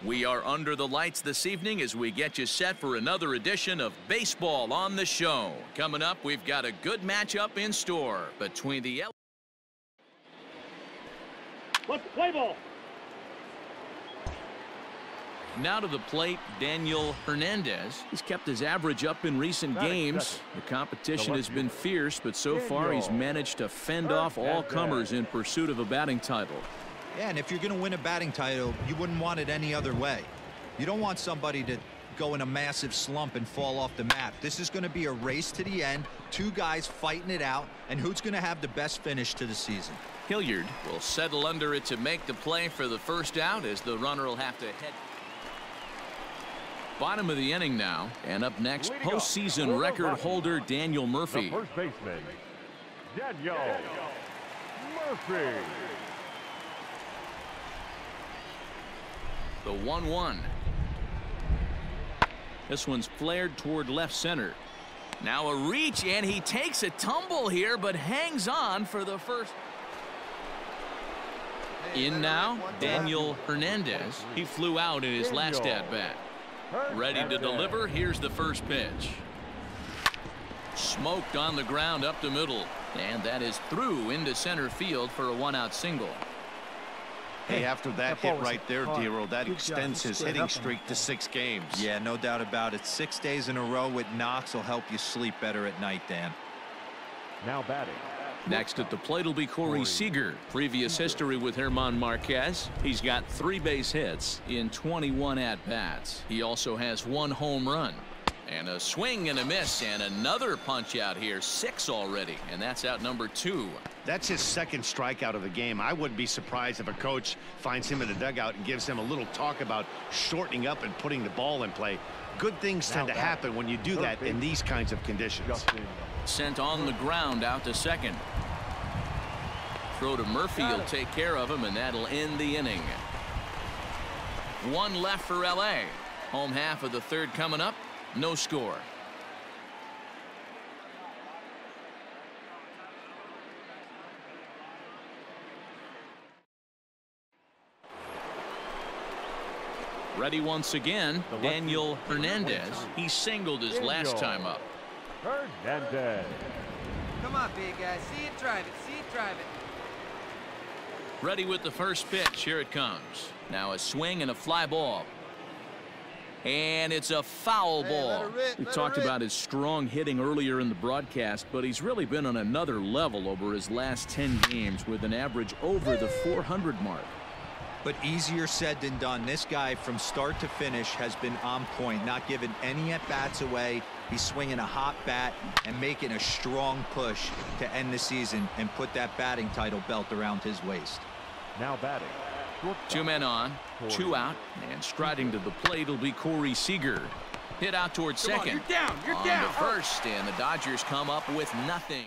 We are under the lights this evening as we get you set for another edition of Baseball on the Show. Coming up, we've got a good matchup in store between the Let's play ball. Now to the plate, Daniel Hernandez. He's kept his average up in recent games. The competition has been fierce, but so far he's managed to fend off all comers in pursuit of a batting title. Yeah, and if you're going to win a batting title, you wouldn't want it any other way. You don't want somebody to go in a massive slump and fall off the map. This is going to be a race to the end, two guys fighting it out, and who's going to have the best finish to the season. Hilliard will settle under it to make the play for the first out as the runner will have to head. Bottom of the inning now, and up next, postseason record holder Daniel Murphy. The first baseman, Daniel Murphy. The 1-1. This one's flared toward left center. Now a reach, and he takes a tumble here, but hangs on for the first. In now, Daniel Hernandez. He flew out in his last at-bat. Ready to deliver. Here's the first pitch. Smoked on the ground up the middle, and that is through into center field for a one-out single. Hey, after that hit right there, Dero, that extends his hitting streak to 6 games. Yeah, no doubt about it. 6 days in a row with knocks will help you sleep better at night, Dan. Now batting. Next at the plate will be Corey Seager. Previous history with German Marquez. He's got 3 base hits in 21 at-bats. He also has 1 home run. And a swing and a miss, and another punch out here. 6 already, and that's out number 2. That's his 2nd strikeout of the game. I wouldn't be surprised if a coach finds him in the dugout and gives him a little talk about shortening up and putting the ball in play. Good things tend to happen when you do that in these kinds of conditions. Sent on the ground out to second. Throw to Murphy will take care of him, and that'll end the inning. 1 left for LA. Home half of the 3rd coming up. No score. Ready once again, Daniel Hernandez. He singled his last time up. Hernandez. Come on, big guy. See it, drive it. See it, drive it. Ready with the first pitch. Here it comes. Now a swing and a fly ball. And it's a foul ball. We talked about his strong hitting earlier in the broadcast, but he's really been on another level over his last 10 games with an average over the 400 mark. But easier said than done. This guy from start to finish has been on point, not giving any at-bats away. He's swinging a hot bat and making a strong push to end the season and put that batting title belt around his waist. Now batting. 2 men on, 2 out, and striding to the plate will be Corey Seager. Hit out towards second. You're down. You're on down. To first, and the Dodgers come up with nothing.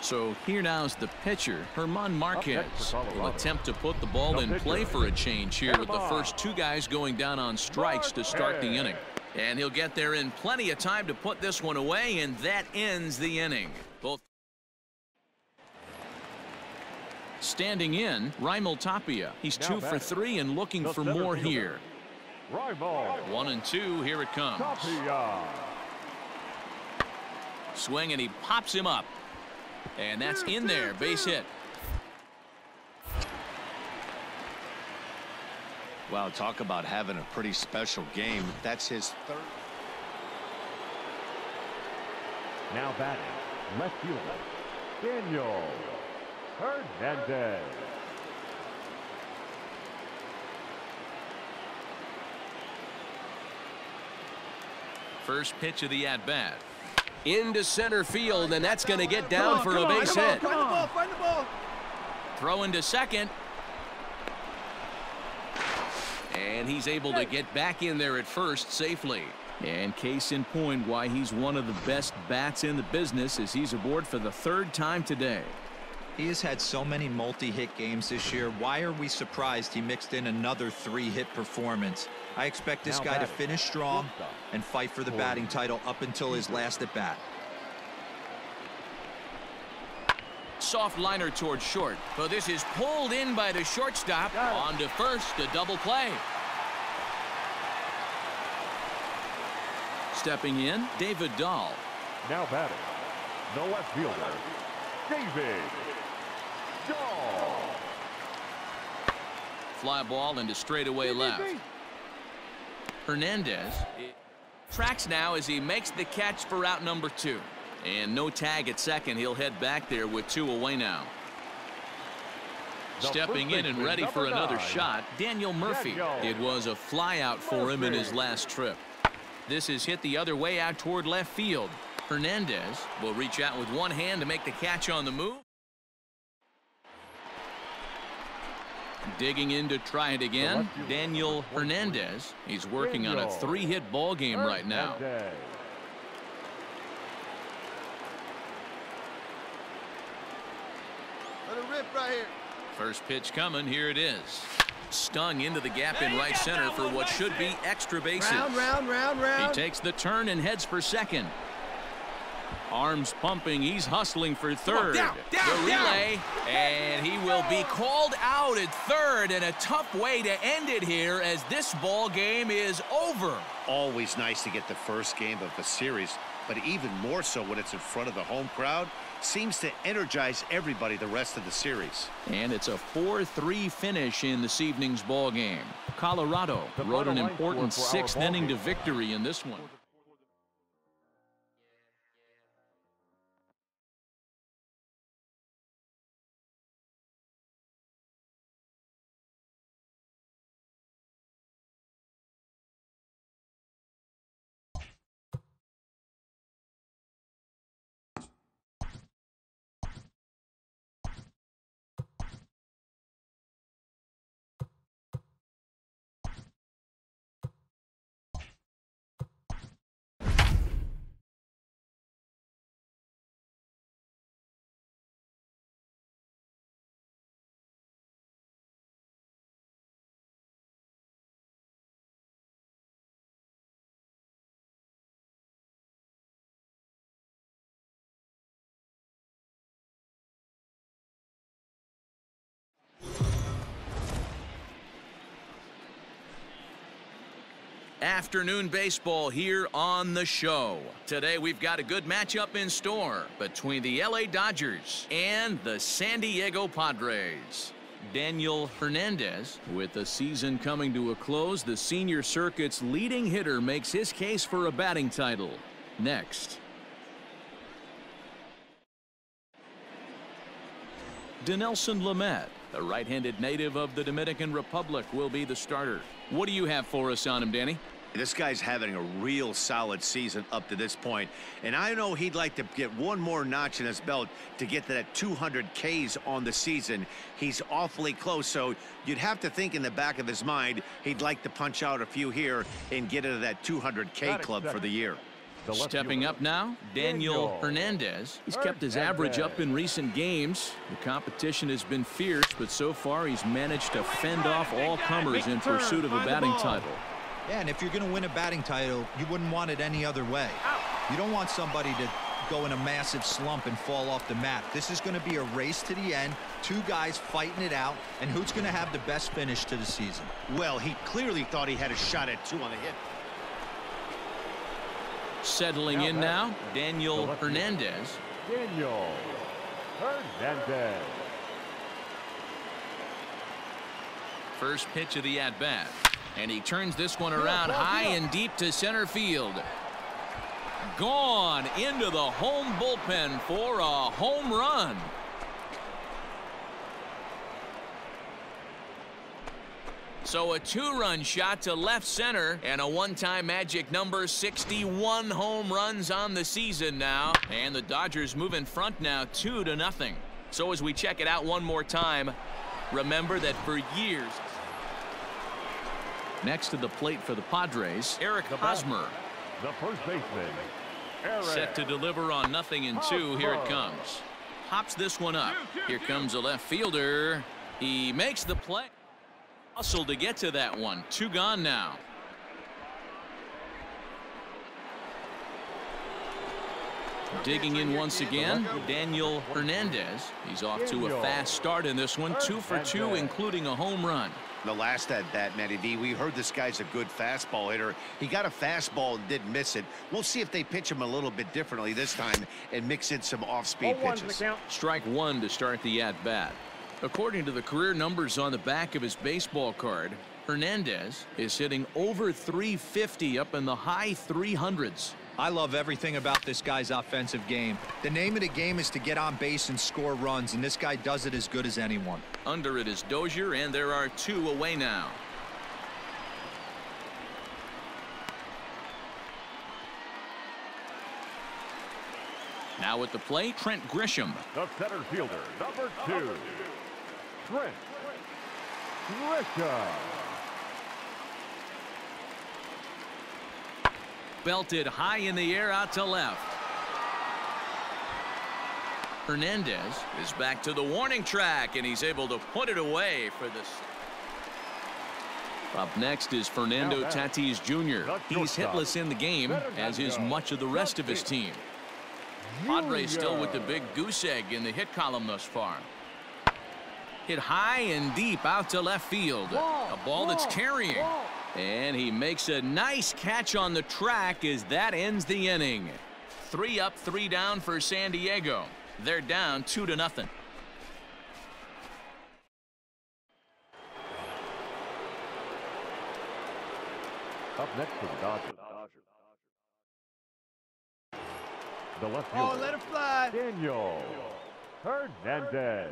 So here now's the pitcher, German Marquez. Will attempt to put the ball in play for a change here with the first 2 guys going down on strikes to start the inning. And he'll get there in plenty of time to put this one away, and that ends the inning. Both standing in, Raimel Tapia. He's 2 for 3 and looking for more here. 1 and 2, here it comes. Swing, and he pops him up. And that's in there, base hit. Wow, talk about having a pretty special game. That's his 3rd. Now batting, left fielder, Daniel Hernandez. First pitch of the at-bat. Into center field, and that's going to get down for a base hit. Find the ball. Find the ball. Throw into second. And he's able to get back in there at first safely. And case in point why he's one of the best bats in the business as he's aboard for the 3rd time today. He has had so many multi-hit games this year. Why are we surprised he mixed in another 3-hit performance? I expect this guy to finish strong and fight for the batting title up until his last at bat. Soft liner towards short. But this is pulled in by the shortstop. On to first, a double play. Stepping in, David Dahl. Now batting, the left fielder, David Dahl. Fly ball into straightaway left. Hernandez tracks now as he makes the catch for out number 2. And no tag at second. He'll head back there with 2 away now. Stepping in and ready for another shot, Daniel Murphy. It was a fly out for him in his last trip. This is hit the other way out toward left field. Hernandez will reach out with one hand to make the catch on the move. Digging in to try it again, Daniel Hernandez. He's working on a 3-hit ball game right now. Let it rip right here. First pitch coming. Here it is. Stung into the gap in right center for what should be extra bases. Round. He takes the turn and heads for second. Arms pumping. He's hustling for third. The relay, and he will be called out at third, and a tough way to end it here as this ball game is over. Always nice to get the first game of the series, but even more so when it's in front of the home crowd. Seems to energize everybody the rest of the series. And it's a 4-3 finish in this evening's ball game. Colorado rode an important 6th inning to victory in this one. Afternoon baseball here on the show. Today we've got a good matchup in store between the LA Dodgers and the San Diego Padres. Daniel Hernandez, with the season coming to a close, the senior circuit's leading hitter makes his case for a batting title. Next. Dinelson Lamet, the right-handed native of the Dominican Republic, will be the starter. What do you have for us on him, Danny? This guy's having a real solid season up to this point, and I know he'd like to get one more notch in his belt to get to that 200 Ks on the season. He's awfully close, so you'd have to think in the back of his mind he'd like to punch out a few here and get into that 200 K club for the year. Stepping up now, Daniel Hernandez. He's kept his average up in recent games. The competition has been fierce, but so far he's managed to fend off all comers in pursuit of a batting title. Yeah, and if you're going to win a batting title, you wouldn't want it any other way. You don't want somebody to go in a massive slump and fall off the map. This is going to be a race to the end, 2 guys fighting it out, and who's going to have the best finish to the season? Well, he clearly thought he had a shot at 2 on the hit. Settling in now, Daniel Hernandez. Daniel Hernandez. First pitch of the at-bat. And he turns this one around high and deep to center field. Gone into the home bullpen for a home run. So a 2-run shot to left center and a one-time magic number, 61 home runs on the season now. And the Dodgers move in front now 2-0. So as we check it out one more time, remember that for years. Next to the plate for the Padres, Eric Hosmer. The first baseman, Eric. Set to deliver on 0-2. Here it comes. Hops this one up. Here comes a left fielder. He makes the play. Hustle to get to that one. 2 gone now. Digging in once again, Daniel Hernandez. He's off to a fast start in this one, 2 for 2, including a home run. The last at bat, Matty V, we heard this guy's a good fastball hitter. He got a fastball and didn't miss it. We'll see if they pitch him a little bit differently this time and mix in some off-speed pitches. Strike one to start the at-bat. According to the career numbers on the back of his baseball card, Hernandez is hitting over 350 up in the high 300s. I love everything about this guy's offensive game. The name of the game is to get on base and score runs, and this guy does it as good as anyone. Under it is Dozier, and there are 2 away now. Now at the plate, Trent Grisham. The center fielder, number 2, Trent Grisham. Belted high in the air out to left. Hernandez is back to the warning track, and he's able to put it away for this. Up next is Fernando Tatis Jr. He's hitless in the game, as is much of the rest of his team. Padres still with the big goose egg in the hit column thus far. Hit high and deep out to left field. A ball that's carrying. And he makes a nice catch on the track as that ends the inning. 3 up, 3 down for San Diego. They're down 2-0. Up next for the Dodgers. The left fielder. Oh, let it fly. Daniel Hernandez.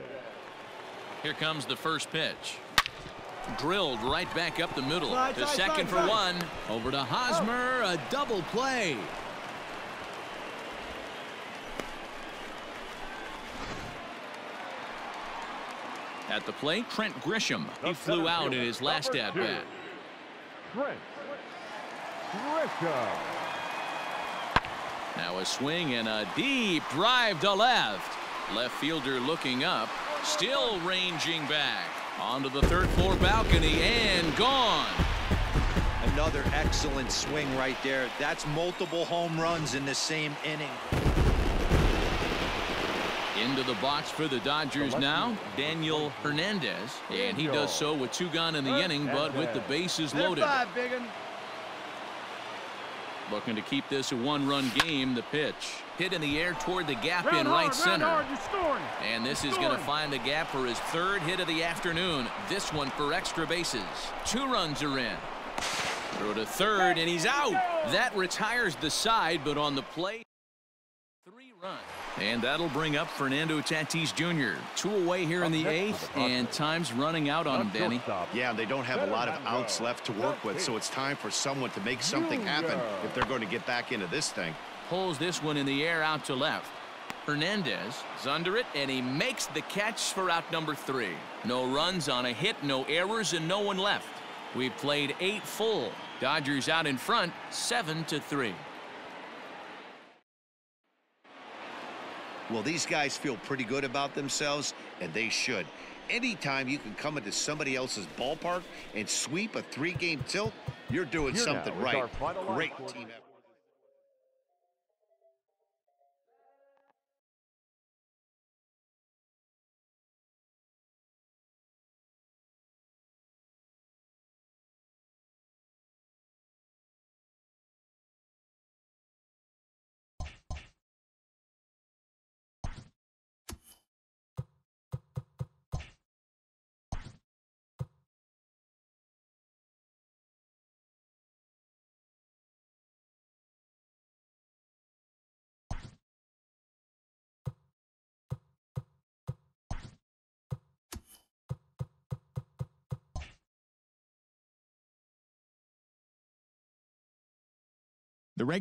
Here comes the first pitch. Drilled right back up the middle. Slide, To slide, second slide, for slide. 1. Over to Hosmer. A double play. At the plate, Trent Grisham. He flew out in his last at-bat. Trent Grisham. Now a swing and a deep drive to left. Left fielder looking up. Still ranging back. Onto the third-floor balcony and gone. Another excellent swing right there. That's multiple home runs in the same inning. Into the box for the Dodgers now, Daniel Hernandez. And he does so with 2 gone in the inning, but with the bases loaded. Let it fly, biggin'. Looking to keep this a 1-run game. The pitch hit in the air toward the gap in right center. And this is going to find the gap for his 3rd hit of the afternoon. This one for extra bases. 2 runs are in. Throw to third, and he's out. That retires the side, but on the play, 3 runs. And that'll bring up Fernando Tatis Jr. 2 away here in the 8th, and time's running out on him, Danny. Yeah, they don't have a lot of outs left to work with, so it's time for someone to make something happen if they're going to get back into this thing. Pulls this one in the air out to left. Hernandez is under it, and he makes the catch for out number 3. No runs on a hit, no errors, and no one left. We've played 8 full. Dodgers out in front, 7-3. Well, these guys feel pretty good about themselves, and they should. Anytime you can come into somebody else's ballpark and sweep a 3-game tilt, you're doing something right. Great team effort. The regular